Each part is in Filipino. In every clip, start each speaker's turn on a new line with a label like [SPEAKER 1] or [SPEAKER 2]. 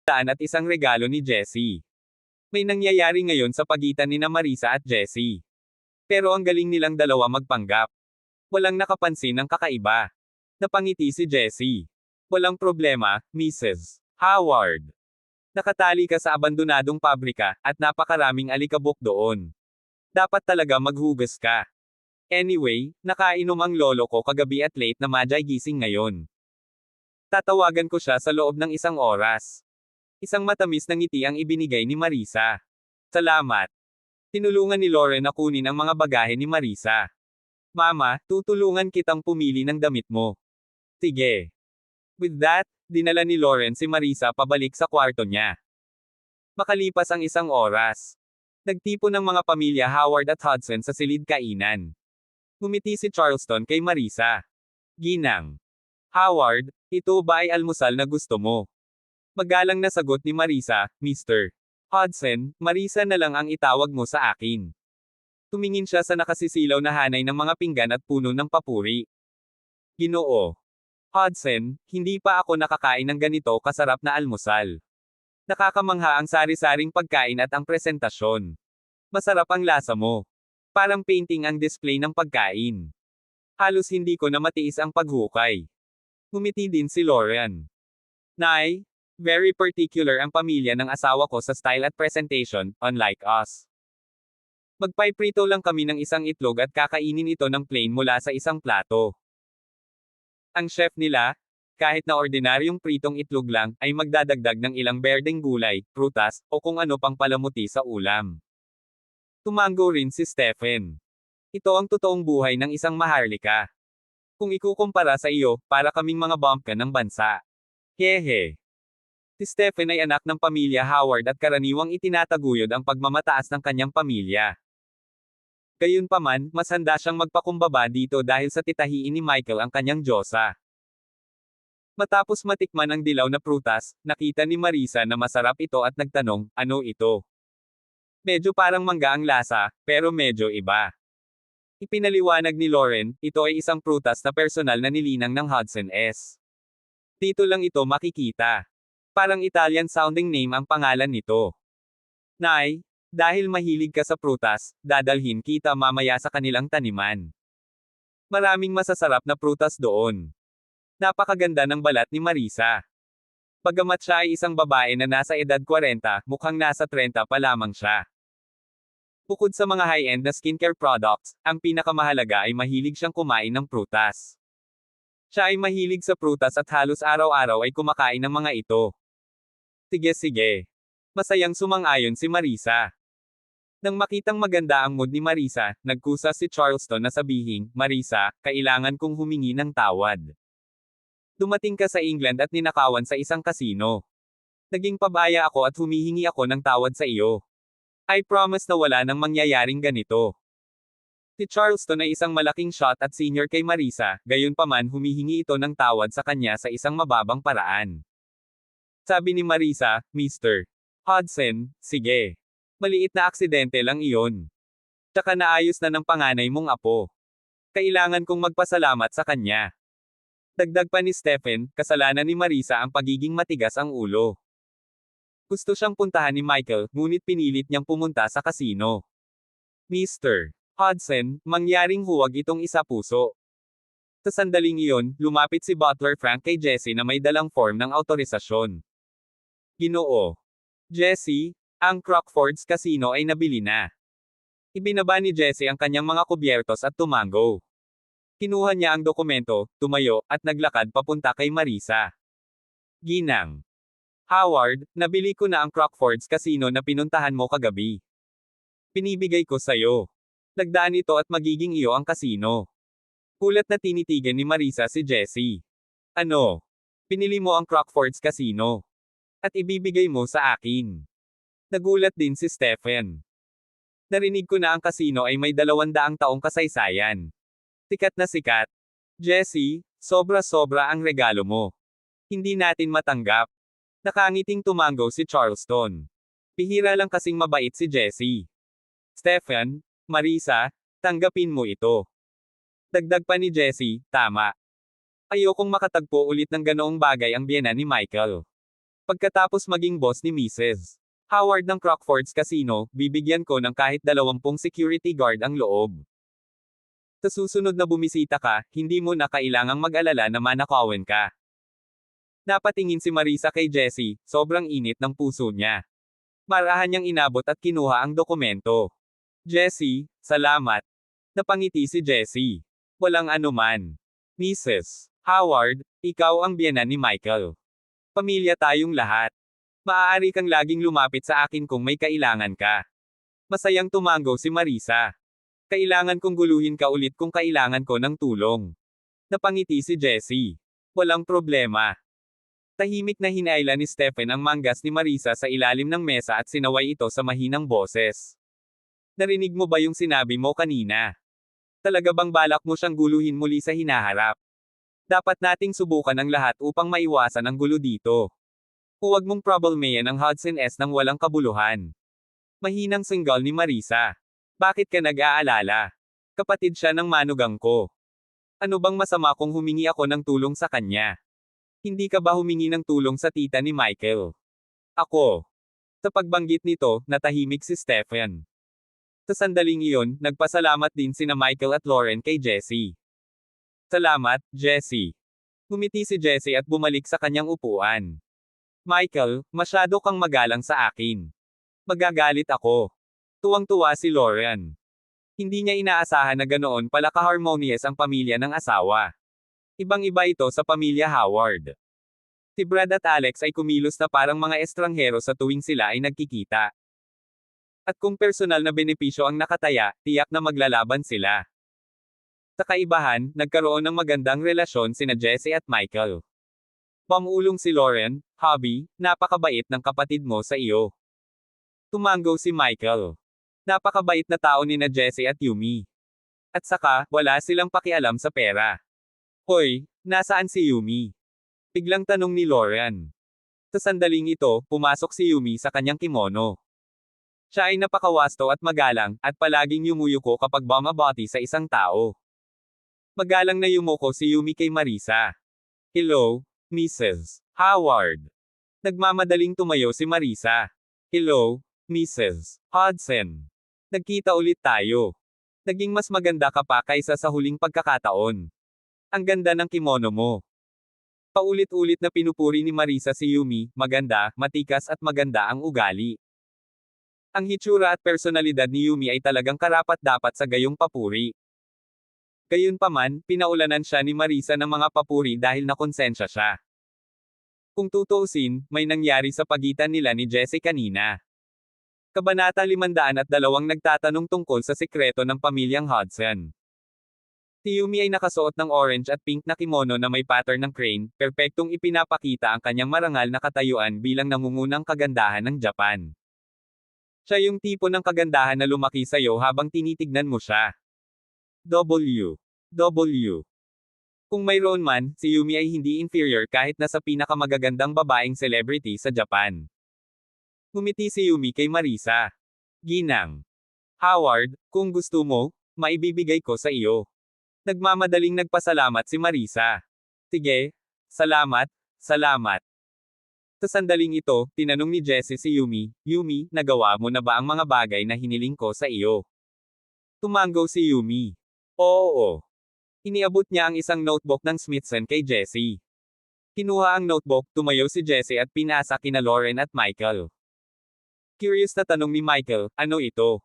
[SPEAKER 1] at isang regalo ni Jessie. May nangyayari ngayon sa pagitan ni Marisa at Jessie. Pero ang galing nilang dalawa magpanggap. Walang nakapansin ng kakaiba. Napangiti si Jessie. Walang problema, Mrs. Howard. Nakatali ka sa abandonadong pabrika, at napakaraming alikabok doon. Dapat talaga maghugas ka. Anyway, nakainom ang lolo ko kagabi at late na majay gising ngayon. Tatawagan ko siya sa loob ng 1 oras. Isang matamis na ngiti ang ibinigay ni Marisa. Salamat. Tinulungan ni Lauren na kunin ang mga bagahe ni Marisa. Mama, tutulungan kitang pumili ng damit mo. Sige. With that, dinala ni Lauren si Marisa pabalik sa kwarto niya. Makalipas ang 1 oras. Nagtipon ng mga pamilya Howard at Hudson sa silid kainan. Ngumiti si Charleston kay Marisa. Ginang. Howard, ito ba ay almusal na gusto mo? Magalang na sagot ni Marisa, Mr. Hudson, Marisa na lang ang itawag mo sa akin. Tumingin siya sa nakasisilaw na hanay ng mga pinggan at puno ng papuri. Ginoo. Hudson, hindi pa ako nakakain ng ganito kasarap na almusal. Nakakamangha ang sari-saring pagkain at ang presentasyon. Masarap ang lasa mo. Parang painting ang display ng pagkain. Halos hindi ko na matiis ang paghukay. Ngumiti din si Lauren. Nay, very particular ang pamilya ng asawa ko sa style at presentation, unlike us. Magpiprito lang kami ng isang itlog at kakainin ito ng plain mula sa isang plato. Ang chef nila, kahit na ordinaryong pritong itlog lang, ay magdadagdag ng ilang berdeng gulay, prutas, o kung ano pang palamuti sa ulam. Tumango rin si Stephen. Ito ang totoong buhay ng isang maharlika. Kung ikukumpara sa iyo, para kaming mga bumpkin ng bansa. Hehe. Si Stephen ay anak ng pamilya Howard at karaniwang itinataguyod ang pagmamataas ng kanyang pamilya. Gayunpaman, mas handa siyang magpakumbaba dito dahil sa titahiin ni Michael ang kanyang diyosa. Matapos matikman ang dilaw na prutas, nakita ni Marisa na masarap ito at nagtanong, ano ito? Medyo parang mangga ang lasa, pero medyo iba. Ipinaliwanag ni Lauren, ito ay isang prutas na personal na nilinang ng Hudson S. Dito lang ito makikita. Parang Italian-sounding name ang pangalan nito. Nay, dahil mahilig ka sa prutas, dadalhin kita mamaya sa kanilang taniman. Maraming masasarap na prutas doon. Napakaganda ng balat ni Marisa. Bagamat siya ay isang babae na nasa edad 40, mukhang nasa 30 pa lamang siya. Bukod sa mga high-end na skincare products, ang pinakamahalaga ay mahilig siyang kumain ng prutas. Siya ay mahilig sa prutas at halos araw-araw ay kumakain ng mga ito. Sige. Masayang sumang-ayon si Marisa. Nang makitang maganda ang mood ni Marisa, nagkusa si Charleston na sabihing, Marisa, kailangan kong humingi ng tawad. Dumating ka sa England at ninakawan sa isang kasino. Naging pabaya ako at humihingi ako ng tawad sa iyo. I promise na wala nang mangyayaring ganito. Si Charleston ay isang malaking shot at senior kay Marisa, gayunpaman humihingi ito ng tawad sa kanya sa isang mababang paraan. Sabi ni Marisa, Mr. Hudson, sige. Maliit na aksidente lang iyon. Tsaka naayos na ng panganay mong apo. Kailangan kong magpasalamat sa kanya. Dagdag pa ni Stephen, kasalanan ni Marisa ang pagiging matigas ang ulo. Gusto siyang puntahan ni Michael, ngunit pinilit niyang pumunta sa kasino. Mr. Hudson, mangyaring huwag itong isa-puso. Sa sandaling iyon, lumapit si Butler Frank kay Jessie na may dalang form ng autorisasyon. Ginoo. Jessie, ang Crockford's Casino ay nabili na. Ibinaba ni Jessie ang kanyang mga kubyertos at tumango. Kinuha niya ang dokumento, tumayo, at naglakad papunta kay Marisa. Ginang. Howard, nabili ko na ang Crockford's Casino na pinuntahan mo kagabi. Pinibigay ko sa'yo. Lagdaan ito at magiging iyo ang kasino. Kulat na tinitigan ni Marisa si Jessie. Ano? Pinili mo ang Crockford's Casino. At ibibigay mo sa akin. Nagulat din si Stephen. Narinig ko na ang kasino ay may 200 taong kasaysayan. Sikat na sikat. Jessie, sobra-sobra ang regalo mo. Hindi natin matanggap. Nakangiting tumango si Charleston. Bihira lang kasing mabait si Jessie. Stephen, Marisa, tanggapin mo ito. Dagdag pa ni Jessie, tama. Ayokong makatagpo ulit ng ganoong bagay ang biyenan ni Michael. Pagkatapos maging boss ni Mrs. Howard ng Crockford's Casino, bibigyan ko ng kahit 20 security guard ang loob. Sa susunod na bumisita ka, hindi mo na kailangang mag-alala na manakawin ka. Napatingin si Marisa kay Jessie, sobrang init ng puso niya. Marahan niyang inabot at kinuha ang dokumento. Jessie, salamat. Napangiti si Jessie. Walang anuman. Mrs. Howard, ikaw ang biyenan ni Michael. Pamilya tayong lahat. Maaari kang laging lumapit sa akin kung may kailangan ka. Masayang tumango si Marisa. Kailangan kong guluhin ka ulit kung kailangan ko ng tulong. Napangiti si Jessie. Walang problema. Tahimik na hinayla ni Stephen ang manggas ni Marisa sa ilalim ng mesa at sinaway ito sa mahinang boses. Narinig mo ba yung sinabi mo kanina? Talaga bang balak mo siyang guluhin muli sa hinaharap? Dapat nating subukan ang lahat upang maiwasan ang gulo dito. Huwag mong problemayan ang Hudson S nang walang kabuluhan. Mahinang singgal ni Marisa. Bakit ka nag-aalala? Kapatid siya ng manugang ko. Ano bang masama kung humingi ako ng tulong sa kanya? Hindi ka ba humingi ng tulong sa tita ni Michael? Ako. Sa pagbanggit nito, natahimik si Stephen. Sa sandaling iyon, nagpasalamat din sina Michael at Lauren kay Jessie. Salamat, Jessie. Ngumiti si Jessie at bumalik sa kanyang upuan. Michael, masyado kang magalang sa akin. Magagalit ako. Tuwang-tuwa si Lauren. Hindi niya inaasahan na ganoon pala ka-harmonious ang pamilya ng asawa. Ibang-iba ito sa pamilya Howard. Si Brad at Alex ay kumilos na parang mga estranghero sa tuwing sila ay nagkikita. At kung personal na benepisyo ang nakataya, tiyak na maglalaban sila. Sa kaibahan, nagkaroon ng magandang relasyon sina Jessie at Michael. Pamulong si Lauren, hubby, napakabait ng kapatid mo sa iyo. Tumango si Michael. Napakabait na tao ni na Jessie at Yumi. At saka, wala silang pakialam sa pera. Hoy, nasaan si Yumi? Biglang tanong ni Lauren. Sa sandaling ito, pumasok si Yumi sa kanyang kimono. Siya ay napakawasto at magalang, at palaging yumuyuko kapag bumabati sa isang tao. Magalang na yumuko si Yumi kay Marisa. Hello, Mrs. Howard. Nagmamadaling tumayo si Marisa. Hello, Mrs. Hudson. Nagkita ulit tayo. Naging mas maganda ka pa kaysa sa huling pagkakataon. Ang ganda ng kimono mo. Paulit-ulit na pinupuri ni Marisa si Yumi, maganda, matikas at maganda ang ugali. Ang hitsura at personalidad ni Yumi ay talagang karapat-dapat sa gayong papuri. Gayunpaman, pinaulanan siya ni Marisa ng mga papuri dahil nakonsensya siya. Kung tutuusin, may nangyari sa pagitan nila ni Jessie kanina. Kabanata 502 nagtatanong tungkol sa sikreto ng pamilyang Hudson. Si Yumi ay nakasuot ng orange at pink na kimono na may pattern ng crane, perpektong ipinapakita ang kanyang marangal na katayuan bilang nangungunang kagandahan ng Japan. Siya yung tipo ng kagandahan na lumaki sa'yo habang tinitignan mo siya. W. Kung mayroon man, si Yumi ay hindi inferior kahit na sa pinakamagagandang babaeng celebrity sa Japan. Ngumiti si Yumi kay Marisa. Ginang. Howard, kung gusto mo, maibibigay ko sa iyo. Nagmamadaling nagpasalamat si Marisa. Sige. Salamat. Sa sandaling ito, tinanong ni Jessie si Yumi, Yumi, nagawa mo na ba ang mga bagay na hiniling ko sa iyo? Tumango si Yumi. Oo. Iniabot niya ang isang notebook ng Smithson kay Jessie. Kinuha ang notebook, tumayo si Jessie at pinasa kina Lauren at Michael. Curious na tanong ni Michael, ano ito?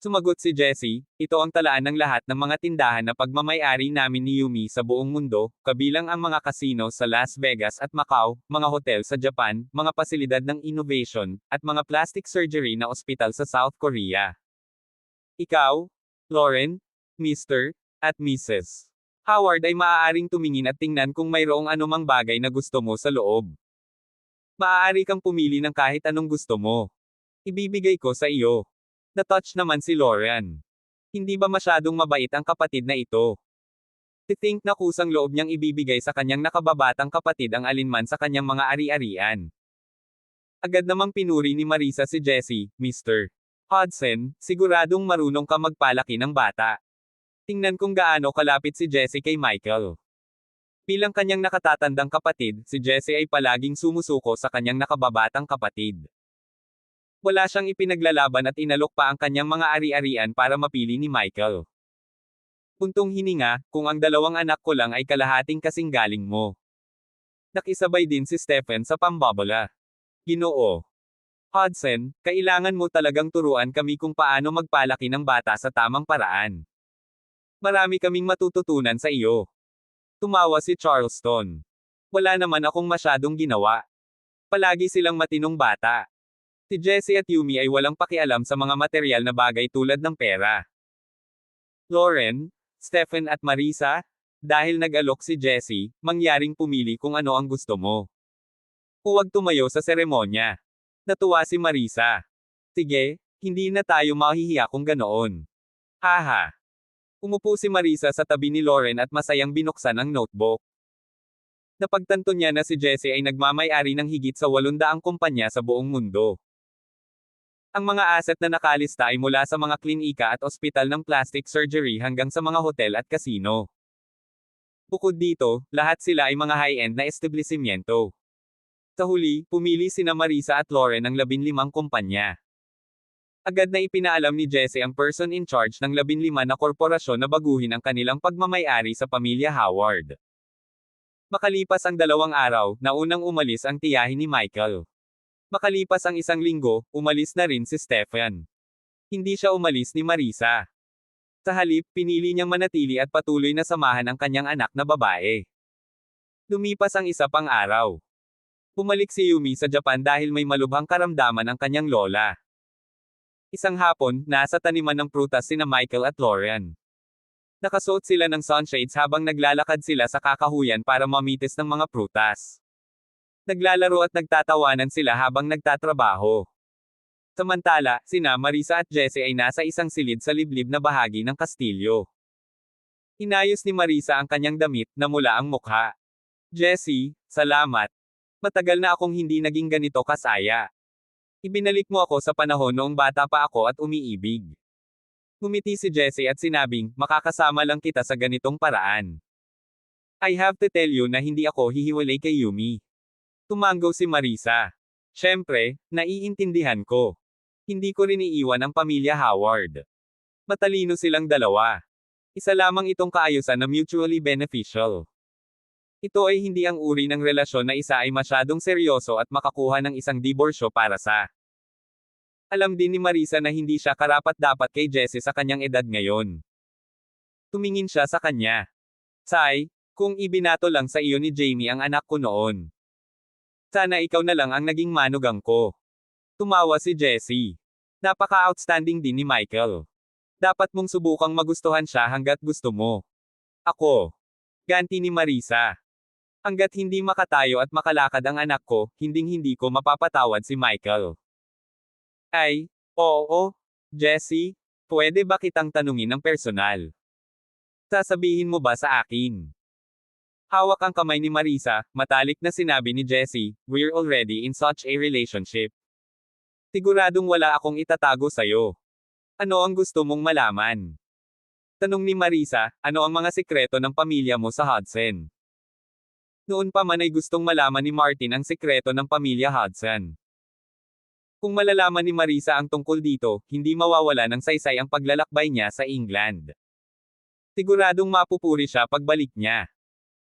[SPEAKER 1] Sumagot si Jessie, ito ang talaan ng lahat ng mga tindahan na pagmamay-ari namin ni Yumi sa buong mundo, kabilang ang mga casino sa Las Vegas at Macau, mga hotel sa Japan, mga pasilidad ng innovation, at mga plastic surgery na ospital sa South Korea. Ikaw, Lauren, Mr. at Mrs. Howard ay maaaring tumingin at tingnan kung mayroong anumang bagay na gusto mo sa loob. Maaari kang pumili ng kahit anong gusto mo. Ibibigay ko sa iyo. Na-touch naman si Lauren. Hindi ba masyadong mabait ang kapatid na ito? To-think na kusang loob niyang ibibigay sa kanyang nakababatang kapatid ang alinman sa kanyang mga ari-arian. Agad namang pinuri ni Marisa si Jessie, Mr. Hudson, siguradong marunong ka magpalaki ng bata. Tingnan kung gaano kalapit si Jessie kay Michael. Bilang kanyang nakatatandang kapatid, si Jesse ay palaging sumusuko sa kanyang nakababatang kapatid. Wala siyang ipinaglalaban at inalok pa ang kanyang mga ari-arian para mapili ni Michael. Puntong hininga, kung ang dalawang anak ko lang ay kalahating kasing galing mo. Nakisabay din si Stephen sa pambabola. Ginoo Hudson, kailangan mo talagang turuan kami kung paano magpalaki ng bata sa tamang paraan. Marami kaming matututunan sa iyo. Tumawa si Charleston. Wala naman akong masyadong ginawa. Palagi silang matinong bata. Si Jesse at Yumi ay walang pakialam sa mga material na bagay tulad ng pera. Lauren, Stephen at Marisa, dahil nag-alok si Jesse, mangyaring pumili kung ano ang gusto mo. Huwag tumayo sa seremonya. Natuwa si Marisa. Sige, hindi na tayo mahihiya kung ganoon. Haha. Umupo si Marisa sa tabi ni Lauren at masayang binuksan ang notebook. Napagtanto niya na si Jesse ay nagmamay-ari ng higit sa 800 kumpanya sa buong mundo. Ang mga asset na nakalista ay mula sa mga klinika at ospital ng plastic surgery hanggang sa mga hotel at kasino. Bukod dito, lahat sila ay mga high-end na establishmento. Sa huli, pumili sina Marisa at Lauren ng 15 kumpanya. Agad na ipinaalam ni Jesse ang person in charge ng 15 na korporasyon na baguhin ang kanilang pagmamay-ari sa pamilya Howard. Makalipas ang 2 araw, naunang umalis ang tiyahin ni Michael. Makalipas ang 1 linggo, umalis na rin si Stephen. Hindi siya umalis ni Marisa. Sa halip, pinili niyang manatili at patuloy na samahan ang kanyang anak na babae. Lumipas ang 1 pang araw. Bumalik si Yumi sa Japan dahil may malubhang karamdaman ang kanyang lola. Isang hapon, nasa taniman ng prutas sina Michael at Lauren. Nakasuot sila ng sunshades habang naglalakad sila sa kakahuyan para mamitis ng mga prutas. Naglalaro at nagtatawanan sila habang nagtatrabaho. Samantala, sina Marisa at Jesse ay nasa isang silid sa liblib na bahagi ng kastilyo. Inayos ni Marisa ang kanyang damit, namula ang mukha. Jesse, salamat. Matagal na akong hindi naging ganito kasaya. Ibinalik mo ako sa panahon noong bata pa ako at umiibig. Ngumiti si Jesse at sinabing, makakasama lang kita sa ganitong paraan. I have to tell you na hindi ako hihiwalay kay Yumi. Tumanggaw si Marisa. Siyempre, naiintindihan ko. Hindi ko rin iiwan ang pamilya Howard. Matalino silang dalawa. Isa lamang itong kaayusan na mutually beneficial. Ito ay hindi ang uri ng relasyon na isa ay masyadong seryoso at makakuha ng isang diborsyo para sa. Alam din ni Marisa na hindi siya karapat-dapat kay Jesse sa kanyang edad ngayon. Tumingin siya sa kanya. Say, kung ibinato lang sa iyo ni Jamie ang anak ko noon. Sana ikaw na lang ang naging manugang ko. Tumawa si Jesse. Napaka-outstanding din ni Michael. Dapat mong subukang magustuhan siya hanggat gusto mo. Ako. Ganti ni Marisa. Hanggat hindi makatayo at makalakad ang anak ko, hinding-hindi ko mapapatawad si Michael. Ay, oo, Jesse, pwede ba kitang tanungin ng personal? Sasabihin mo ba sa akin? Hawak ang kamay ni Marisa, matalik na sinabi ni Jesse, we're already in such a relationship. Siguradong wala akong itatago sa'yo. Ano ang gusto mong malaman? Tanong ni Marisa, ano ang mga sikreto ng pamilya mo sa Hudson? Noon pa man ay gustong malaman ni Martin ang sikreto ng pamilya Hudson. Kung malalaman ni Marisa ang tungkol dito, hindi mawawala ng saysay ang paglalakbay niya sa England. Siguradong mapupuri siya pagbalik niya.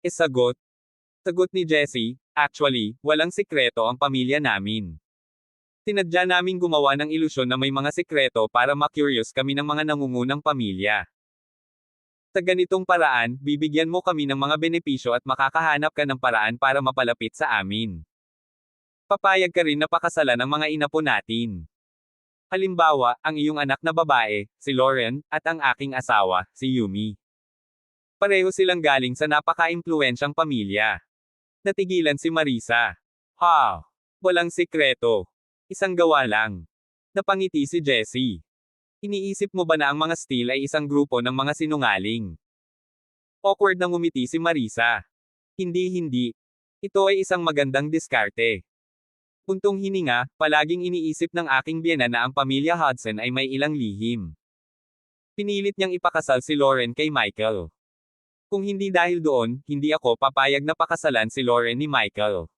[SPEAKER 1] Sagot ni Jesse, actually, walang sikreto ang pamilya namin. Tinadya naming gumawa ng ilusyon na may mga sikreto para ma-curious kami ng mga nangungunang pamilya. Sa ganitong paraan, bibigyan mo kami ng mga benepisyo at makakahanap ka ng paraan para mapalapit sa amin. Papayag ka rin na pakasalan ang mga inapo natin. Halimbawa, ang iyong anak na babae, si Lauren, at ang aking asawa, si Yumi. Pareho silang galing sa napaka-impluwensyang pamilya. Natigilan si Marisa. Ha! Walang sikreto. Isang gawa lang. Napangiti si Jesse. Iniisip mo ba na ang mga Steele ay isang grupo ng mga sinungaling? Awkward na ngumiti si Marisa. Hindi. Ito ay isang magandang diskarte. Puntong hininga, palaging iniisip ng aking biyena na ang pamilya Hudson ay may ilang lihim. Pinilit niyang ipakasal si Lauren kay Michael. Kung hindi dahil doon, hindi ako papayag na pakasalan si Lauren ni Michael.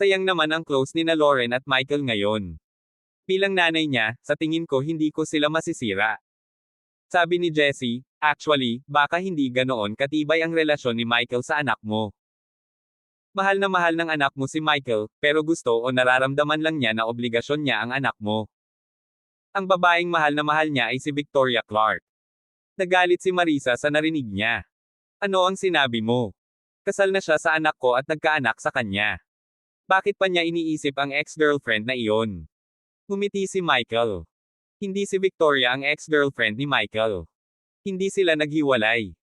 [SPEAKER 1] Sayang naman ang close ni na Lauren at Michael ngayon. Bilang nanay niya, sa tingin ko hindi ko sila masisira. Sabi ni Jessie, actually, baka hindi ganoon katibay ang relasyon ni Michael sa anak mo. Mahal ng anak mo si Michael, pero gusto o nararamdaman lang niya na obligasyon niya ang anak mo. Ang babaeng mahal na mahal niya ay si Victoria Clark. Nagalit si Marisa sa narinig niya. Ano ang sinabi mo? Kasal na siya sa anak ko at nagkaanak sa kanya. Bakit pa niya iniisip ang ex-girlfriend na iyon? Ngumiti si Michael. Hindi si Victoria ang ex-girlfriend ni Michael. Hindi sila naghiwalay.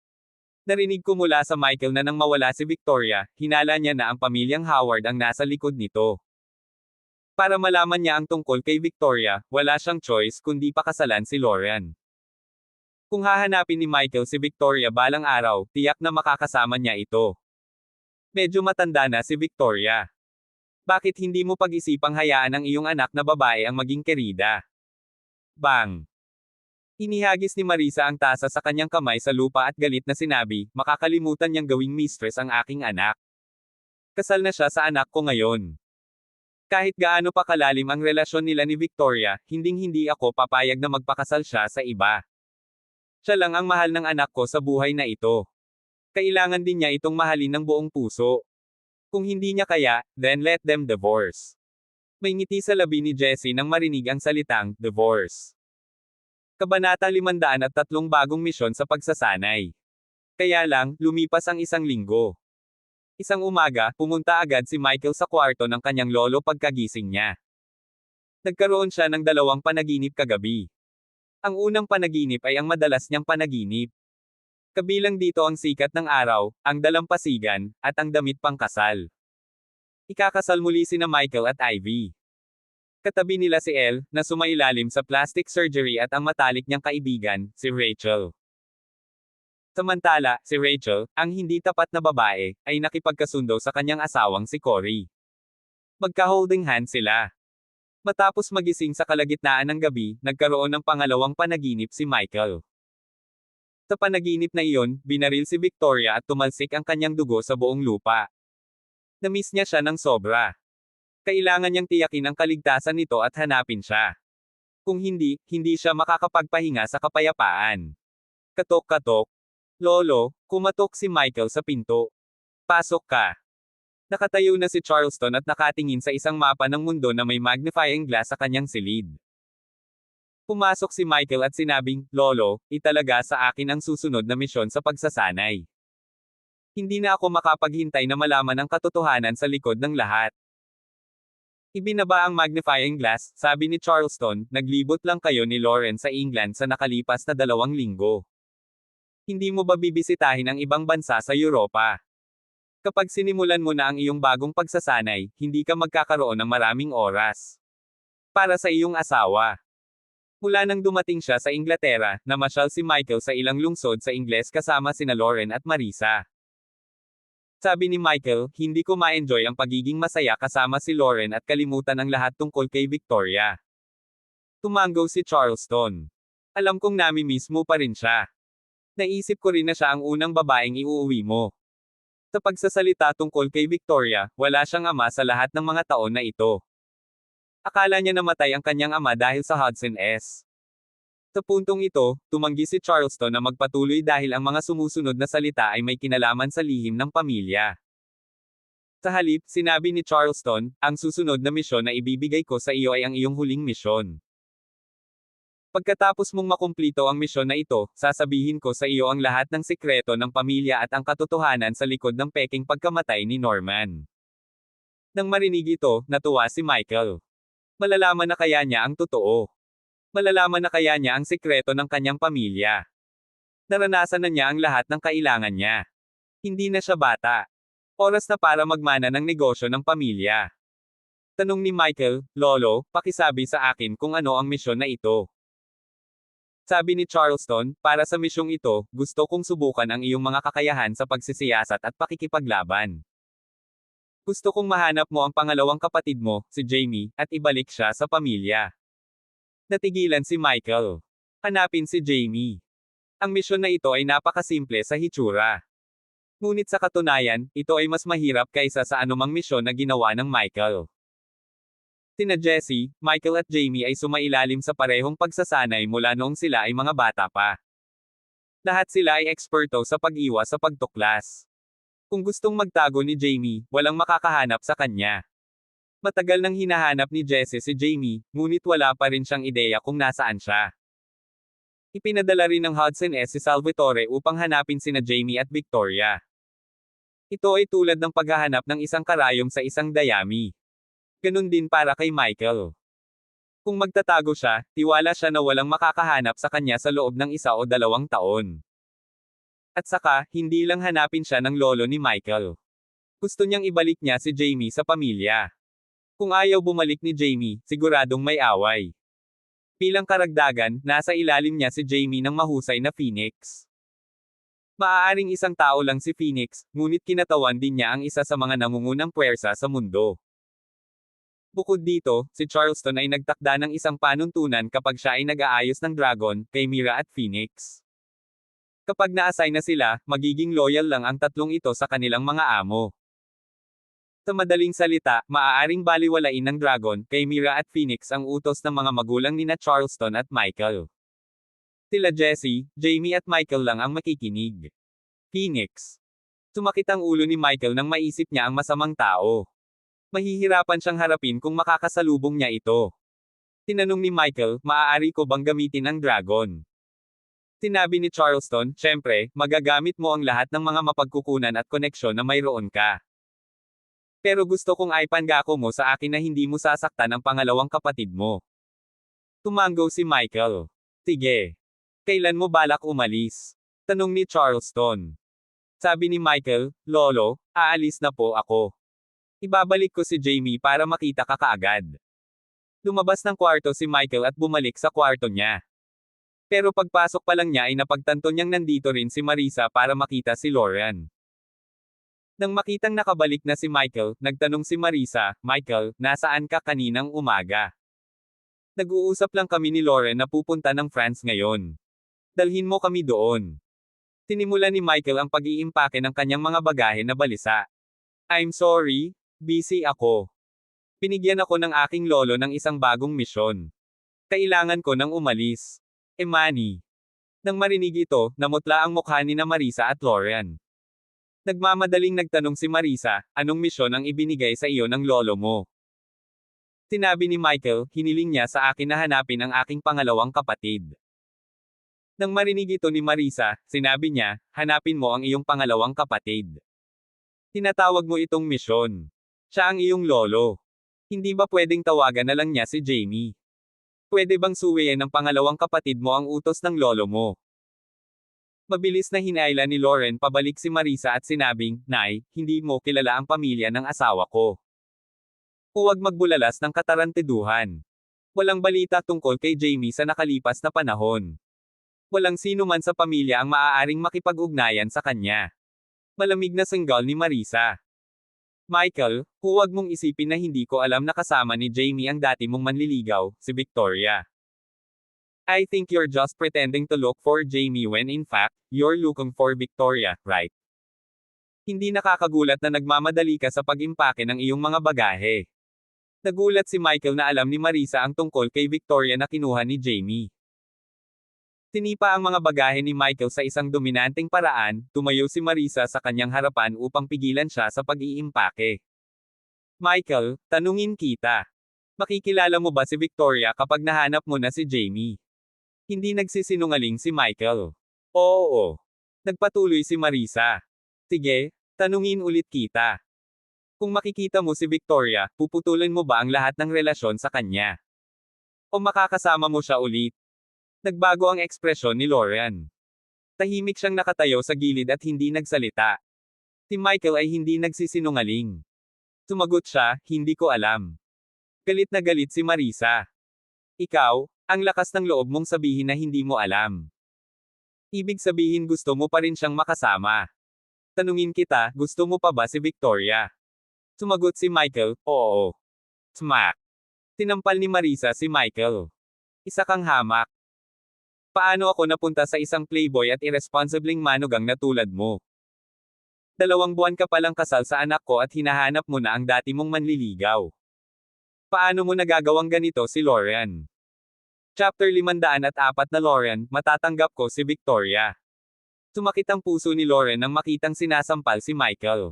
[SPEAKER 1] Narinig ko mula sa Michael na nang mawala si Victoria, hinala niya na ang pamilyang Howard ang nasa likod nito. Para malaman niya ang tungkol kay Victoria, wala siyang choice kundi pakasalan si Lauren. Kung hahanapin ni Michael si Victoria balang araw, tiyak na makakasama niya ito. Medyo matanda na si Victoria. Bakit hindi mo pag-isipang hayaan ang iyong anak na babae ang maging kerida? Bang! Inihagis ni Marisa ang tasa sa kanyang kamay sa lupa at galit na sinabi, makakalimutan niyang gawing mistress ang aking anak. Kasal na siya sa anak ko ngayon. Kahit gaano pa kalalim ang relasyon nila ni Victoria, hinding-hindi ako papayag na magpakasal siya sa iba. Siya lang ang mahal ng anak ko sa buhay na ito. Kailangan din niya itong mahalin ng buong puso. Kung hindi niya kaya, then let them divorce. May ngiti sa labi ni Jessie nang marinig ang salitang, divorce. Kabanata 503 bagong misyon sa pagsasanay. Kaya lang, lumipas ang isang linggo. Isang umaga, pumunta agad si Michael sa kwarto ng kanyang lolo pagkagising niya. Nagkaroon siya ng dalawang panaginip kagabi. Ang unang panaginip ay ang madalas niyang panaginip. Kabilang dito ang sikat ng araw, ang dalampasigan, at ang damit pangkasal. Ikakasal muli sina Michael at Ivy. Katabi nila si Elle, na sumailalim sa plastic surgery at ang matalik niyang kaibigan, si Rachel. Samantala, si Rachel, ang hindi tapat na babae, ay nakipagkasundo sa kanyang asawang si Corey. Magka-holding hands sila. Matapos magising sa kalagitnaan ng gabi, nagkaroon ng pangalawang panaginip si Michael. Sa panaginip na iyon, binaril si Victoria at tumalsik ang kanyang dugo sa buong lupa. Namiss niya siya ng sobra. Kailangan niyang tiyakin ang kaligtasan nito at hanapin siya. Kung hindi, hindi siya makakapagpahinga sa kapayapaan. Katok-katok. Lolo, kumatok si Michael sa pinto. Pasok ka. Nakatayo na si Charleston at nakatingin sa isang mapa ng mundo na may magnifying glass sa kanyang silid. Pumasok si Michael at sinabing, Lolo, italaga sa akin ang susunod na misyon sa pagsasanay. Hindi na ako makapaghintay na malaman ang katotohanan sa likod ng lahat. Ibinaba ang magnifying glass, sabi ni Charleston, naglibot lang kayo ni Lauren sa England sa nakalipas na 2 linggo. Hindi mo ba bibisitahin ang ibang bansa sa Europa? Kapag sinimulan mo na ang iyong bagong pagsasanay, hindi ka magkakaroon ng maraming oras. Para sa iyong asawa. Mula nang dumating siya sa Inglaterra, namasyal si Michael sa ilang lungsod sa Ingles kasama sina Lauren at Marisa. Sabi ni Michael, hindi ko ma-enjoy ang pagiging masaya kasama si Lauren at kalimutan ang lahat tungkol kay Victoria. Tumango si Charleston. Alam kong nami-miss mo pa rin siya. Naisip ko rin na siya ang unang babaeng iuuwi mo. Sa pagsasalita tungkol kay Victoria, wala siyang ama sa lahat ng mga taon na ito. Akala niya namatay ang kanyang ama dahil sa Hudson S. Sa puntong ito, tumanggi si Charleston na magpatuloy dahil ang mga sumusunod na salita ay may kinalaman sa lihim ng pamilya. Sa halip, sinabi ni Charleston, ang susunod na misyon na ibibigay ko sa iyo ay ang iyong huling misyon. Pagkatapos mong makumplito ang misyon na ito, sasabihin ko sa iyo ang lahat ng sikreto ng pamilya at ang katotohanan sa likod ng peking pagkamatay ni Norman. Nang marinig ito, natuwa si Michael. Malalaman na kaya niya ang totoo. Malalaman na kaya niya ang sikreto ng kanyang pamilya. Naranasan na niya ang lahat ng kailangan niya. Hindi na siya bata. Oras na para magmana ng negosyo ng pamilya. Tanong ni Michael, Lolo, pakisabi sa akin kung ano ang misyon na ito. Sabi ni Charleston, para sa misyong ito, gusto kong subukan ang iyong mga kakayahan sa pagsisiyasat at pakikipaglaban. Gusto kong mahanap mo ang pangalawang kapatid mo, si Jamie, at ibalik siya sa pamilya. Natigilan si Michael. Hanapin si Jamie. Ang misyon na ito ay napakasimple sa hitsura. Ngunit sa katunayan, ito ay mas mahirap kaysa sa anumang misyon na ginawa ng Michael. Sina Jessie, Michael at Jamie ay sumailalim sa parehong pagsasanay mula noong sila ay mga bata pa. Lahat sila ay eksperto sa pag-iwas sa pagtuklas. Kung gustong magtago ni Jamie, walang makakahanap sa kanya. Matagal nang hinahanap ni Jessie si Jamie, ngunit wala pa rin siyang ideya kung nasaan siya. Ipinadala rin ng Hudson S. si Salvatore upang hanapin sina Jamie at Victoria. Ito ay tulad ng paghahanap ng isang karayom sa isang dayami. Ganun din para kay Michael. Kung magtatago siya, tiwala siya na walang makakahanap sa kanya sa loob ng 1 o 2 taon. At saka, hindi lang hanapin siya ng lolo ni Michael. Gusto niyang ibalik niya si Jamie sa pamilya. Kung ayaw bumalik ni Jamie, siguradong may away. Bilang karagdagan, nasa ilalim niya si Jamie ng mahusay na Phoenix. Maaaring isang tao lang si Phoenix, ngunit kinatawan din niya ang isa sa mga nangungunang puwersa sa mundo. Bukod dito, si Charleston ay nagtakda ng isang panuntunan kapag siya ay nag-aayos ng dragon, kay Mira at Phoenix. Kapag na-assign na sila, magiging loyal lang ang tatlong ito sa kanilang mga amo. Sa madaling salita, maaaring baliwalain ng dragon, kay Mira at Phoenix ang utos ng mga magulang nina Charleston at Michael. Sila Jessie, Jamie at Michael lang ang makikinig. Phoenix. Sumakit ang ulo ni Michael nang maisip niya ang masamang tao. Mahihirapan siyang harapin kung makakasalubong niya ito. Tinanong ni Michael, maaari ko bang gamitin ang dragon? Sinabi ni Charleston, syempre, magagamit mo ang lahat ng mga mapagkukunan at koneksyon na mayroon ka. Pero gusto kong ipangako mo sa akin na hindi mo sasaktan ang pangalawang kapatid mo. Tumango si Michael. Sige. Kailan mo balak umalis? Tanong ni Charleston. Sabi ni Michael, Lolo, aalis na po ako. Ibabalik ko si Jamie para makita ka kaagad. Lumabas ng kwarto si Michael at bumalik sa kwarto niya. Pero pagpasok pa lang niya ay napagtanto niyang nandito rin si Marisa para makita si Lauren. Nang makitang nakabalik na si Michael, nagtanong si Marisa, Michael, nasaan ka kaninang umaga? Nag-uusap lang kami ni Lauren na pupunta ng France ngayon. Dalhin mo kami doon. Tinimula ni Michael ang pag-iimpake ng kanyang mga bagahe na balisa. I'm sorry, busy ako. Pinigyan ako ng aking lolo ng isang bagong misyon. Kailangan ko nang umalis. Manny. Nang marinig ito, namutla ang mukha ni na Marisa at Lauren. Nagmamadaling nagtanong si Marisa, anong misyon ang ibinigay sa iyo ng lolo mo? Sinabi ni Michael, hiniling niya sa akin na hanapin ang aking pangalawang kapatid. Nang marinig ito ni Marisa, sinabi niya, hanapin mo ang iyong pangalawang kapatid. Tinatawag mo itong misyon. Siya ang iyong lolo. Hindi ba pwedeng tawagan na lang niya si Jamie? Pwede bang suwiin ng pangalawang kapatid mo ang utos ng lolo mo? Mabilis na hinayla ni Lauren pabalik si Marisa at sinabing, Nay, hindi mo kilala ang pamilya ng asawa ko. Huwag magbulalas ng katarantiduhan. Walang balita tungkol kay Jamie sa nakalipas na panahon. Walang sino man sa pamilya ang maaaring makipag-ugnayan sa kanya. Malamig na sanggal ni Marisa. Michael, huwag mong isipin na hindi ko alam na kasama ni Jamie ang dati mong manliligaw, si Victoria. I think you're just pretending to look for Jamie when in fact, you're looking for Victoria, right? Hindi nakakagulat na nagmamadali ka sa pag-impake ng iyong mga bagahe. Nagulat si Michael na alam ni Marisa ang tungkol kay Victoria na kinuha ni Jamie. Tinipa ang mga bagahe ni Michael sa isang dominanteng paraan, tumayo si Marisa sa kanyang harapan upang pigilan siya sa pag-iimpake. Michael, tanungin kita. Makikilala mo ba si Victoria kapag nahanap mo na si Jamie? Hindi nagsisinungaling si Michael. Oo. Nagpatuloy si Marisa. Sige, tanungin ulit kita. Kung makikita mo si Victoria, puputulin mo ba ang lahat ng relasyon sa kanya? O makakasama mo siya ulit? Nagbago ang ekspresyon ni Lauren. Tahimik siyang nakatayo sa gilid at hindi nagsalita. Si Michael ay hindi nagsisinungaling. Sumagot siya, hindi ko alam. Galit na galit si Marisa. Ikaw, ang lakas ng loob mong sabihin na hindi mo alam. Ibig sabihin gusto mo pa rin siyang makasama. Tanungin kita, gusto mo pa ba si Victoria? Sumagot si Michael, oo. Smack. Tinampal ni Marisa si Michael. Isa kang hamak. Paano ako napunta sa isang playboy at irresponsibleng manugang na tulad mo? 2 buwan ka palang kasal sa anak ko at hinahanap mo na ang dati mong manliligaw. Paano mo nagagawang ganito si Lauren? Chapter 504 na Lauren, matatanggap ko si Victoria. Sumakit ang puso ni Lauren nang makitang sinasampal si Michael.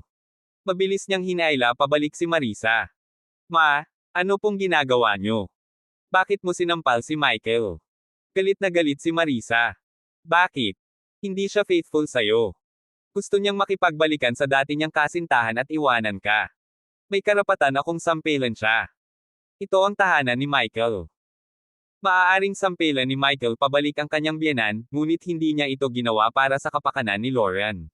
[SPEAKER 1] Mabilis niyang hinaila pabalik si Marisa. Ma, ano pong ginagawa niyo? Bakit mo sinampal si Michael? Galit na galit si Marisa. Bakit? Hindi siya faithful sa'yo. Gusto niyang makipagbalikan sa dati niyang kasintahan at iwanan ka. May karapatan akong sampelan siya. Ito ang tahanan ni Michael. Maaaring sampelan ni Michael pabalik ang kanyang biyenan, ngunit hindi niya ito ginawa para sa kapakanan ni Lauren.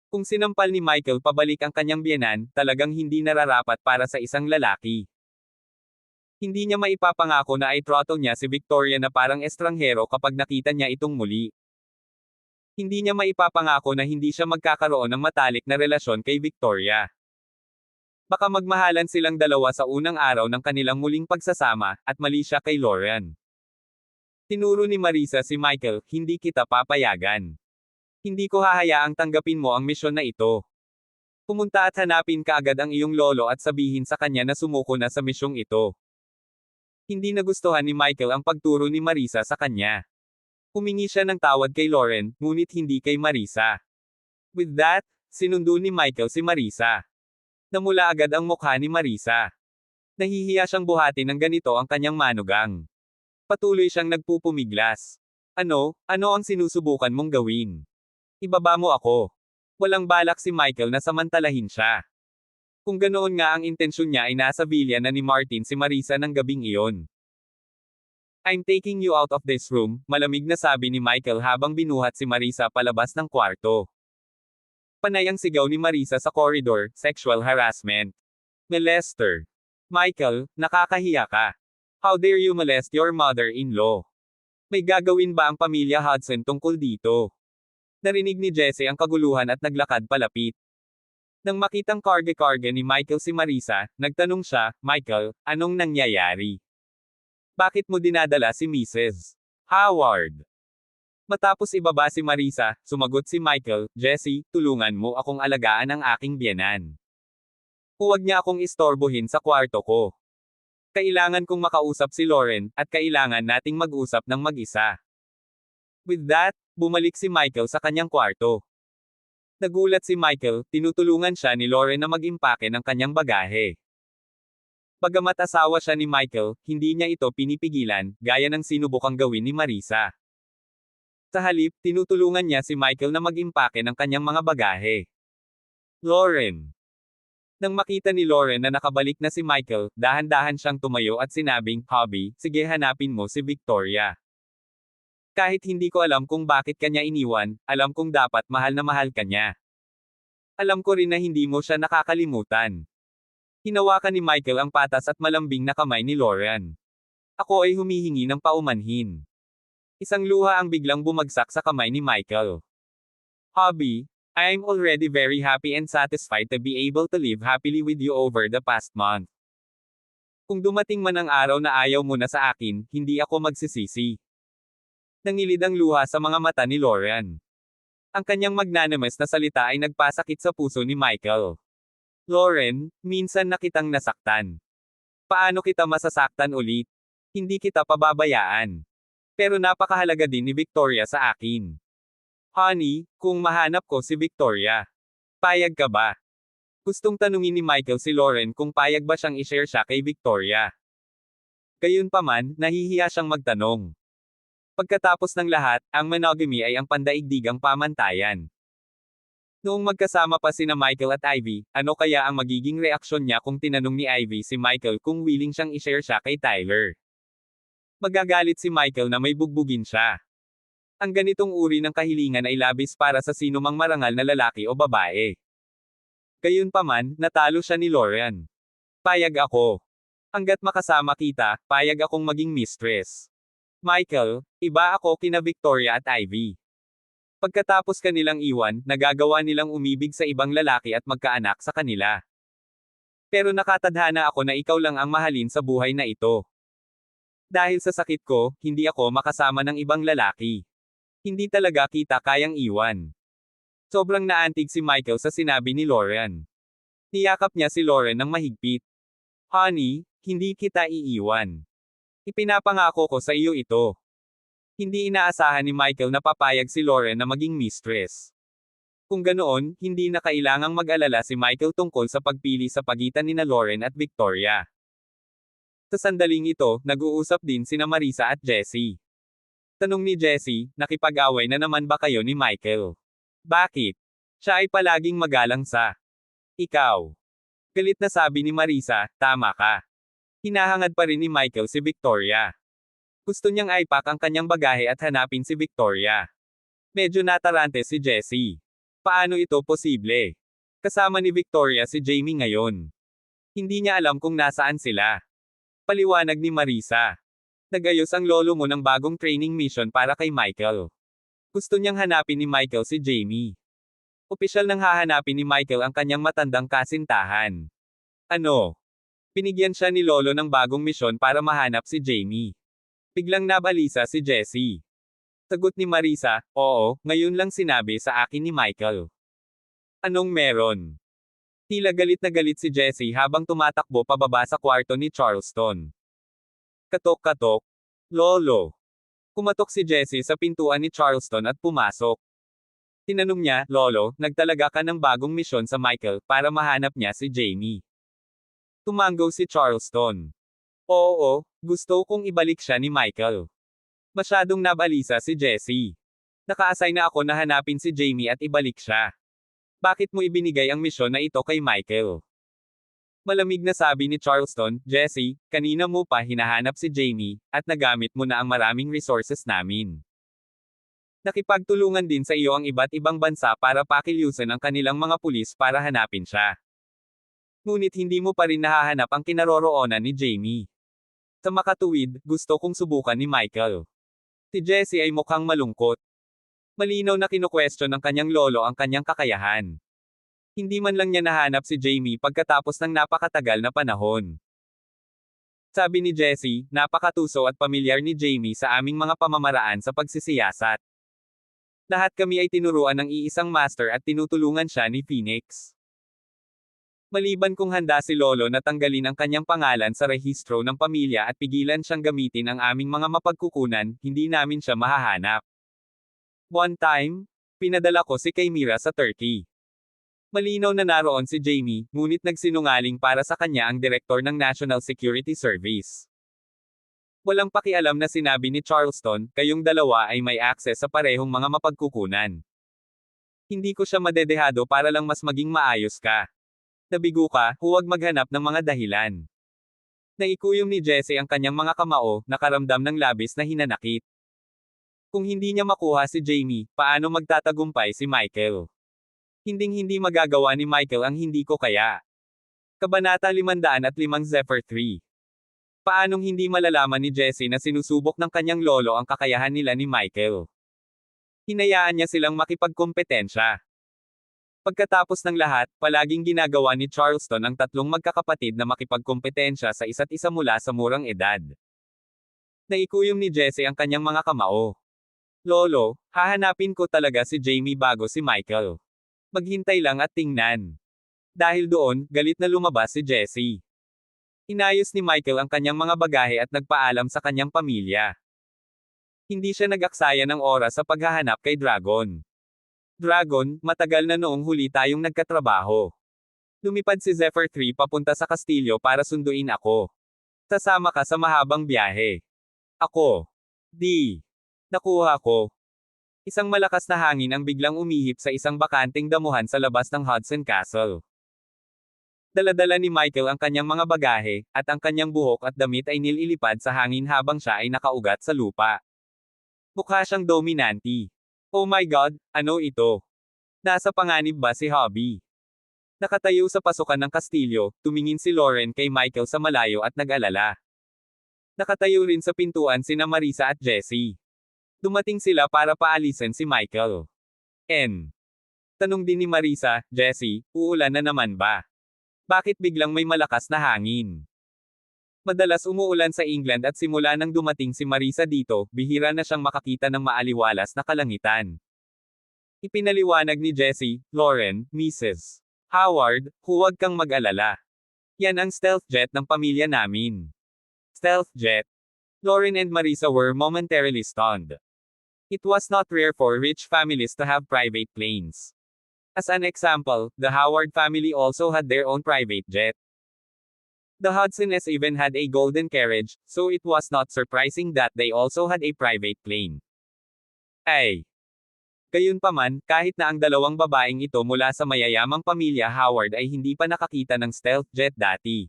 [SPEAKER 1] Kung sinampal ni Michael pabalik ang kanyang biyenan, talagang hindi nararapat para sa isang lalaki. Hindi niya maipapangako na ay throttle niya si Victoria na parang estranghero kapag nakita niya itong muli. Hindi niya maipapangako na hindi siya magkakaroon ng matalik na relasyon kay Victoria. Baka magmahalan silang dalawa sa unang araw ng kanilang muling pagsasama, at mali siya kay Lauren. Tinuro ni Marisa si Michael, hindi kita papayagan. Hindi ko hahayaang tanggapin mo ang misyon na ito. Pumunta at hanapin kaagad ang iyong lolo at sabihin sa kanya na sumuko na sa misyong ito. Hindi nagustuhan ni Michael ang pagturo ni Marisa sa kanya. Humingi siya ng tawad kay Lauren, ngunit hindi kay Marisa. With that, sinundo ni Michael si Marisa. Namula agad ang mukha ni Marisa. Nahihiya siyang buhati ng ganito ang kanyang manugang. Patuloy siyang nagpupumiglas. Ano ang sinusubukan mong gawin? Ibaba mo ako. Walang balak si Michael na samantalahin siya. Kung ganoon nga ang intensyon niya ay nasa villa na ni Martin si Marisa ng gabing iyon. I'm taking you out of this room, malamig na sabi ni Michael habang binuhat si Marisa palabas ng kwarto. Panay ang sigaw ni Marisa sa corridor, sexual harassment. Molester. Michael, nakakahiya ka. How dare you molest your mother-in-law? May gagawin ba ang pamilya Hudson tungkol dito? Narinig ni Jesse ang kaguluhan at naglakad palapit. Nang makitang karge-karge ni Michael si Marisa, nagtanong siya, Michael, anong nangyayari? Bakit mo dinadala si Mrs. Howard? Matapos ibaba si Marisa, sumagot si Michael, Jesse, tulungan mo akong alagaan ang aking biyenan. Huwag niya akong istorbohin sa kwarto ko. Kailangan kong makausap si Lauren, at kailangan nating mag-usap ng mag-isa. With that, bumalik si Michael sa kanyang kwarto. Nagulat si Michael, tinutulungan siya ni Lauren na mag-impake ng kanyang bagahe. Bagamat asawa siya ni Michael, hindi niya ito pinipigilan, gaya ng sinubukang gawin ni Marisa. Sa halip, tinutulungan niya si Michael na mag-impake ng kanyang mga bagahe. Lauren. Nang makita ni Lauren na nakabalik na si Michael, dahan-dahan siyang tumayo at sinabing, Hobby, sige hanapin mo si Victoria. Kahit hindi ko alam kung bakit kanya iniwan, alam kong dapat mahal na mahal kanya. Alam ko rin na hindi mo siya nakakalimutan. Hinawakan ni Michael ang patas at malambing na kamay ni Lauren. Ako ay humihingi ng paumanhin. Isang luha ang biglang bumagsak sa kamay ni Michael. Hobby, I'm already very happy and satisfied to be able to live happily with you over the past month. Kung dumating man ang araw na ayaw mo na sa akin, hindi ako magsisisi. Nangilid ang luha sa mga mata ni Lauren. Ang kanyang magnanimous na salita ay nagpasakit sa puso ni Michael. Lauren, minsan na kitang nasaktan. Paano kita masasaktan ulit? Hindi kita pababayaan. Pero napakahalaga din ni Victoria sa akin. Honey, kung mahanap ko si Victoria, payag ka ba? Gustong tanungin ni Michael si Lauren kung payag ba siyang i-share siya kay Victoria. Gayunpaman, nahihiya siyang magtanong. Pagkatapos ng lahat, ang monogamy ay ang pandaigdigang pamantayan. Noong magkasama pa sina Michael at Ivy, ano kaya ang magiging reaksyon niya kung tinanong ni Ivy si Michael kung willing siyang i-share siya kay Tyler? Magagalit si Michael na may bugbugin siya. Ang ganitong uri ng kahilingan ay labis para sa sinumang marangal na lalaki o babae. Gayunpaman, natalo siya ni Lauren. Payag ako. Hanggat makasama kita, payag akong maging mistress. Michael, iba ako kina Victoria at Ivy. Pagkatapos kanilang iwan, nagagawa nilang umibig sa ibang lalaki at magkaanak sa kanila. Pero nakatadhana ako na ikaw lang ang mahalin sa buhay na ito. Dahil sa sakit ko, hindi ako makasama ng ibang lalaki. Hindi talaga kita kayang iwan. Sobrang naantig si Michael sa sinabi ni Lauren. Niyakap niya si Lauren ng mahigpit. Honey, hindi kita iiwan. Ipinapangako ko sa iyo ito. Hindi inaasahan ni Michael na papayag si Lauren na maging mistress. Kung ganoon, hindi na kailangang mag-alala si Michael tungkol sa pagpili sa pagitan nina Lauren at Victoria. Sa sandaling ito, nag-uusap din sina Marisa at Jessie. Tanong ni Jessie, nakipag-away na naman ba kayo ni Michael? Bakit? Siya ay palaging magalang sa ikaw. Galit na sabi ni Marisa, tama ka. Hinahangad pa rin ni Michael si Victoria. Gusto niyang aipak ang kanyang bagahe at hanapin si Victoria. Medyo natarante si Jessie. Paano ito posible? Kasama ni Victoria si Jamie ngayon. Hindi niya alam kung nasaan sila. Paliwanag ni Marisa. Nagayos ang lolo mo ng bagong training mission para kay Michael. Gusto niyang hanapin ni Michael si Jamie. Opisyal nang hahanapin ni Michael ang kanyang matandang kasintahan. Ano? Pinigyan siya ni lolo ng bagong misyon para mahanap si Jamie. Biglang nabalisa si Jessie. Sagot ni Marisa, oo, ngayon lang sinabi sa akin ni Michael. Anong meron? Tila galit na galit si Jessie habang tumatakbo pababa sa kwarto ni Charleston. Katok-katok. Lolo. Kumatok si Jessie sa pintuan ni Charleston at pumasok. Tinanong niya, Lolo, nagtalaga ka ng bagong misyon sa Michael para mahanap niya si Jamie. Tumango si Charleston. Oo, gusto kong ibalik siya ni Michael. Masyadong nabalisa si Jessie. Naka-assign na ako na hanapin si Jamie at ibalik siya. Bakit mo ibinigay ang misyon na ito kay Michael? Malamig na sabi ni Charleston, Jessie, kanina mo pa hinahanap si Jamie, at nagamit mo na ang maraming resources namin. Nakipagtulungan din sa iyo ang iba't ibang bansa para pakilyusan ang kanilang mga pulis para hanapin siya. Ngunit hindi mo pa rin nahahanap ang kinaroroonan ni Jamie. Sa makatuwid, gusto kong subukan ni Michael. Si Jessie ay mukhang malungkot. Malinaw na kinu-question ng kanyang lolo ang kanyang kakayahan. Hindi man lang niya nahanap si Jamie pagkatapos ng napakatagal na panahon. Sabi ni Jessie, napakatuso at pamilyar ni Jamie sa aming mga pamamaraan sa pagsisiyasat. Lahat kami ay tinuruan ng iisang master at tinutulungan siya ni Phoenix. Maliban kung handa si Lolo na tanggalin ang kanyang pangalan sa rehistro ng pamilya at pigilan siyang gamitin ang aming mga mapagkukunan, hindi namin siya mahahanap. One time, pinadala ko si Kaimira sa Turkey. Malinaw na naroon si Jamie, ngunit nagsinungaling para sa kanya ang direktor ng National Security Service. Walang pakialam na sinabi ni Charleston, kayong dalawa ay may access sa parehong mga mapagkukunan. Hindi ko siya madedehado para lang mas maging maayos ka. Nabigo ka, huwag maghanap ng mga dahilan. Naikuyom ni Jessie ang kanyang mga kamao, nakaramdam ng labis na hinanakit. Kung hindi niya makuha si Jamie, paano magtatagumpay si Michael? Hinding-hindi magagawa ni Michael ang hindi ko kaya. Kabanata 505 Zephyr 3. Paanong hindi malalaman ni Jessie na sinusubok ng kanyang lolo ang kakayahan nila ni Michael? Hinayaan niya silang makipagkompetensya. Pagkatapos ng lahat, palaging ginagawa ni Charleston ang tatlong magkakapatid na makipagkompetensya sa isa't isa mula sa murang edad. Naikuyom ni Jessie ang kanyang mga kamao. Lolo, hahanapin ko talaga si Jamie bago si Michael. Maghintay lang at tingnan. Dahil doon, galit na lumabas si Jessie. Inayos ni Michael ang kanyang mga bagahe at nagpaalam sa kanyang pamilya. Hindi siya nag-aksaya ng oras sa paghahanap kay Dragon. Dragon, matagal na noong huli tayong nagkatrabaho. Lumipad si Zephyr 3 papunta sa kastilyo para sunduin ako. Sasama ka sa mahabang biyahe. Ako. Di. Nakuha ko. Isang malakas na hangin ang biglang umihip sa isang bakanting damuhan sa labas ng Hudson Castle. Daladala ni Michael ang kanyang mga bagahe, at ang kanyang buhok at damit ay nililipad sa hangin habang siya ay nakaugat sa lupa. Mukha siyang dominante. Oh my God, ano ito? Nasa panganib ba si Hobby? Nakatayo sa pasukan ng kastilyo, tumingin si Lauren kay Michael sa malayo at nag-alala. Nakatayo rin sa pintuan sina Marisa at Jessie. Dumating sila para paalisin si Michael. Tanong din ni Marisa, Jessie, uulan na naman ba? Bakit biglang may malakas na hangin? Madalas umuulan sa England at simula nang dumating si Marisa dito, bihira na siyang makakita ng maaliwalas na kalangitan. Ipinaliwanag ni Jessie, Lauren, Mrs. Howard, huwag kang mag-alala. Yan ang stealth jet ng pamilya namin. Stealth jet. Lauren and Marisa were momentarily stunned. It was not rare for rich families to have private planes. As an example, the Howard family also had their own private jet. The Hudsons even had a golden carriage, so it was not surprising that they also had a private plane. Ay. Gayunpaman, kahit na ang dalawang babaeng ito mula sa mayayamang pamilya Howard ay hindi pa nakakita ng stealth jet dati.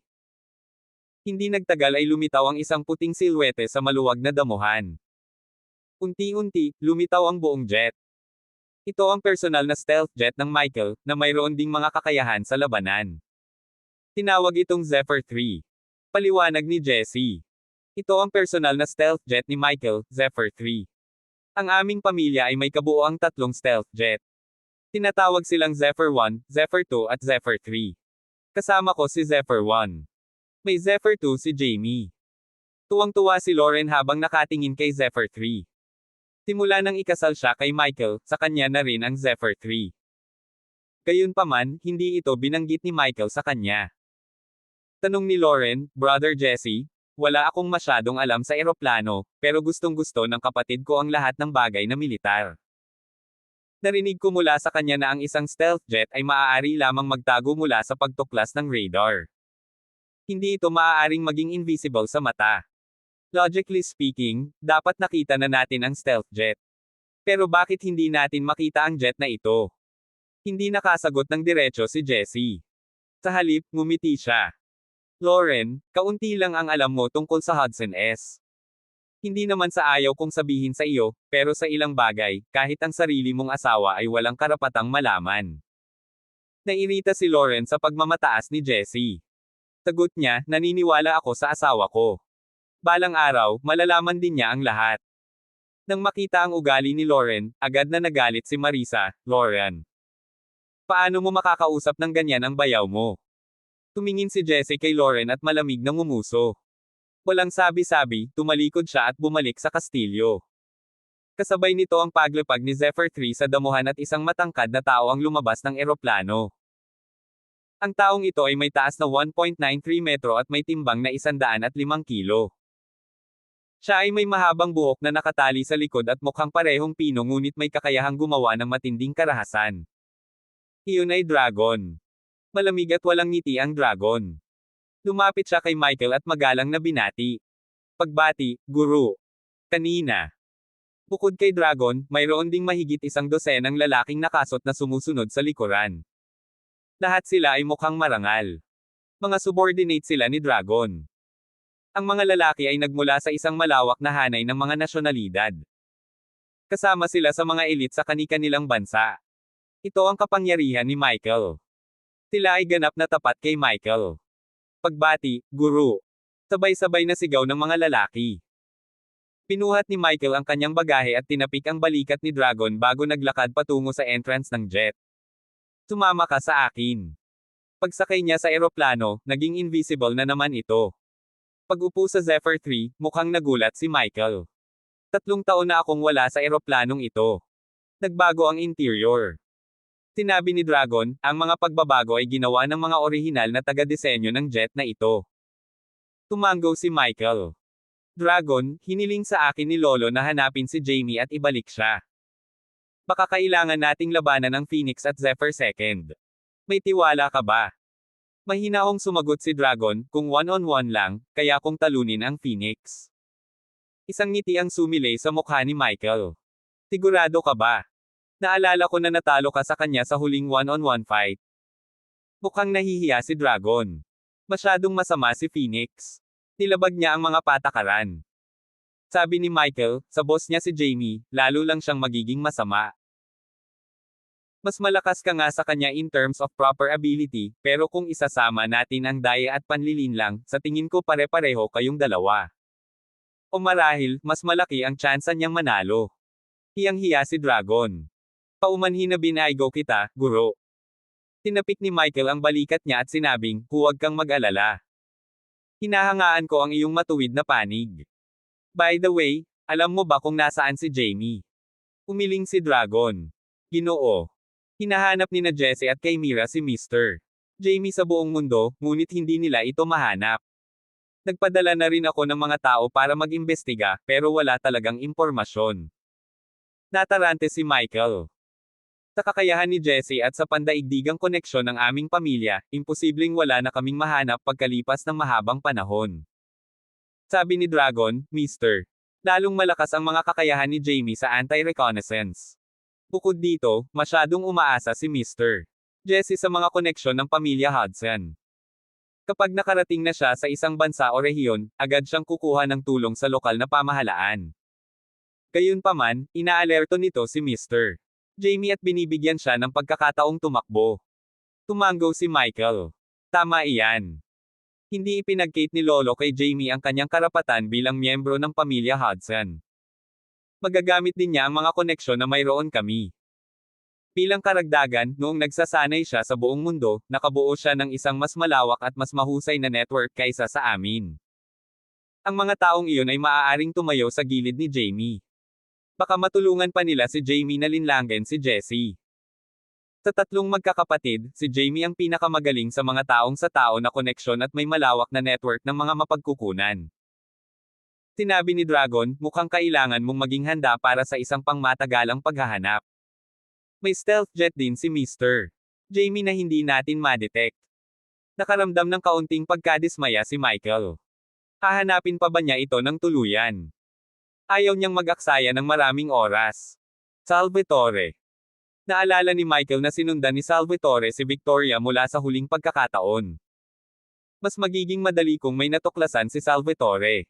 [SPEAKER 1] Hindi nagtagal ay lumitaw ang isang puting silhwete sa maluwag na damuhan. Unti-unti, lumitaw ang buong jet. Ito ang personal na stealth jet ng Michael, na mayroon ding mga kakayahan sa labanan. Tinawag itong Zephyr 3. Paliwanag ni Jessie. Ito ang personal na stealth jet ni Michael, Zephyr 3. Ang aming pamilya ay may kabuoang 3 stealth jet. Tinatawag silang Zephyr 1, Zephyr 2 at Zephyr 3. Kasama ko si Zephyr 1. May Zephyr 2 si Jamie. Tuwang-tuwa si Lauren habang nakatingin kay Zephyr 3. Simula nang ikasal siya kay Michael, sa kanya na rin ang Zephyr 3. Gayunpaman, hindi ito binanggit ni Michael sa kanya. Tanong ni Lauren, Brother Jesse, wala akong masyadong alam sa eroplano, pero gustong-gusto ng kapatid ko ang lahat ng bagay na militar. Narinig ko mula sa kanya na ang isang stealth jet ay maaari lamang magtago mula sa pagtuklas ng radar. Hindi ito maaaring maging invisible sa mata. Logically speaking, dapat nakita na natin ang stealth jet. Pero bakit hindi natin makita ang jet na ito? Hindi nakasagot ng diretso si Jessie. Sa halip, ngumiti siya. Lauren, kaunti lang ang alam mo tungkol sa Hudsons. Hindi naman sa ayaw kong sabihin sa iyo, pero sa ilang bagay, kahit ang sarili mong asawa ay walang karapatang malaman. Nairita si Lauren sa pagmamataas ni Jessie. Sagot niya, naniniwala ako sa asawa ko. Balang araw, malalaman din niya ang lahat. Nang makita ang ugali ni Lauren, agad na nagalit si Marisa, Lauren. Paano mo makakausap ng ganyan ang bayaw mo? Tumingin si Jessie kay Lauren at malamig na ngumuso. Walang sabi-sabi, tumalikod siya at bumalik sa kastilyo. Kasabay nito ang paglapag ni Zephyr 3 sa damuhan at isang matangkad na tao ang lumabas ng eroplano. Ang taong ito ay may taas na 1.93 metro at may timbang na 105 kilo. Siya ay may mahabang buhok na nakatali sa likod at mukhang parehong pino ngunit may kakayahang gumawa ng matinding karahasan. Iyon ay dragon. Malamig at walang ngiti ang dragon. Lumapit siya kay Michael at magalang na binati. Pagbati, Guru. Kanina. Bukod kay Dragon, mayroon ding mahigit 100 lalaking nakasot na sumusunod sa likuran. Lahat sila ay mukhang marangal. Mga subordinate sila ni Dragon. Ang mga lalaki ay nagmula sa isang malawak na hanay ng mga nasyonalidad. Kasama sila sa mga elite sa kani-kanilang bansa. Ito ang kapangyarihan ni Michael. Sila ay ganap na tapat kay Michael. Pagbati, Guru. Sabay-sabay na sigaw ng mga lalaki. Pinuhat ni Michael ang kanyang bagahe at tinapik ang balikat ni Dragon bago naglakad patungo sa entrance ng jet. Sumama ka sa akin. Pagsakay niya sa eroplano, naging invisible na naman ito. Pag-upo sa Zephyr 3, mukhang nagulat si Michael. 3 taon na akong wala sa eroplanong ito. Nagbago ang interior. Sinabi ni Dragon, ang mga pagbabago ay ginawa ng mga orihinal na taga-disenyo ng jet na ito. Tumango si Michael. Dragon, hiniling sa akin ni Lolo na hanapin si Jamie at ibalik siya. Baka kailangan nating labanan ang Phoenix at Zephyr 2. May tiwala ka ba? Mahinahong sumagot si Dragon, kung one-on-one lang, kaya kong talunin ang Phoenix. Isang ngiti ang sumilay sa mukha ni Michael. Sigurado ka ba? Naalala ko na natalo ka sa kanya sa huling one-on-one fight. Mukhang nahihiya si Dragon. Masyadong masama si Phoenix. Nilabag niya ang mga patakaran. Sabi ni Michael, sa boss niya si Jamie, lalo lang siyang magiging masama. Mas malakas ka nga sa kanya in terms of proper ability, pero kung isasama natin ang daya at panlilinlang, sa tingin ko pare-pareho kayong dalawa. O marahil, mas malaki ang tsansa niyang manalo. Hiyang-hiya si Dragon. Paumanhin na binaygo kita, Guro. Tinapik ni Michael ang balikat niya at sinabing, huwag kang mag-alala. Hinahangaan ko ang iyong matuwid na panig. By the way, alam mo ba kung nasaan si Jamie? Umiling si Dragon. Ginoo. Hinahanap ni na Jesse at kay Mira si Mr. Jamie sa buong mundo, ngunit hindi nila ito mahanap. Nagpadala na rin ako ng mga tao para mag-imbestiga, pero wala talagang impormasyon. Natarante si Michael. Sa kakayahan ni Jesse at sa pandaigdigang koneksyon ng aming pamilya, imposibleng wala na kaming mahanap pagkalipas ng mahabang panahon. Sabi ni Dragon, Mr. Lalong malakas ang mga kakayahan ni Jamie sa anti-reconnaissance. Bukod dito, masyadong umaasa si Mr. Jesse sa mga koneksyon ng pamilya Hudson. Kapag nakarating na siya sa isang bansa o rehiyon, agad siyang kukuha ng tulong sa lokal na pamahalaan. Gayunpaman, inaalerto nito si Mr. Jamie at binibigyan siya ng pagkakataong tumakbo. Tumango si Michael. Tama iyan. Hindi ipinagkait ni Lolo kay Jamie ang kanyang karapatan bilang miyembro ng pamilya Hudson. Magagamit din niya ang mga koneksyon na mayroon kami. Bilang karagdagan, noong nagsasanay siya sa buong mundo, nakabuo siya ng isang mas malawak at mas mahusay na network kaysa sa amin. Ang mga taong iyon ay maaaring tumayo sa gilid ni Jamie. Baka matulungan pa nila si Jamie na linlangin si Jesse. Sa tatlong magkakapatid, si Jamie ang pinakamagaling sa mga taong sa tao na koneksyon at may malawak na network ng mga mapagkukunan. Sinabi ni Dragon, mukhang kailangan mong maging handa para sa isang pangmatagalang paghahanap. May stealth jet din si Mr. Jamie na hindi natin ma-detect. Nakaramdam ng kaunting pagkadismaya si Michael. Hahanapin pa ba niya ito ng tuluyan? Ayaw niyang mag-aksaya ng maraming oras. Salvatore. Naalala ni Michael na sinundan ni Salvatore si Victoria mula sa huling pagkakataon. Mas magiging madali kung may natuklasan si Salvatore.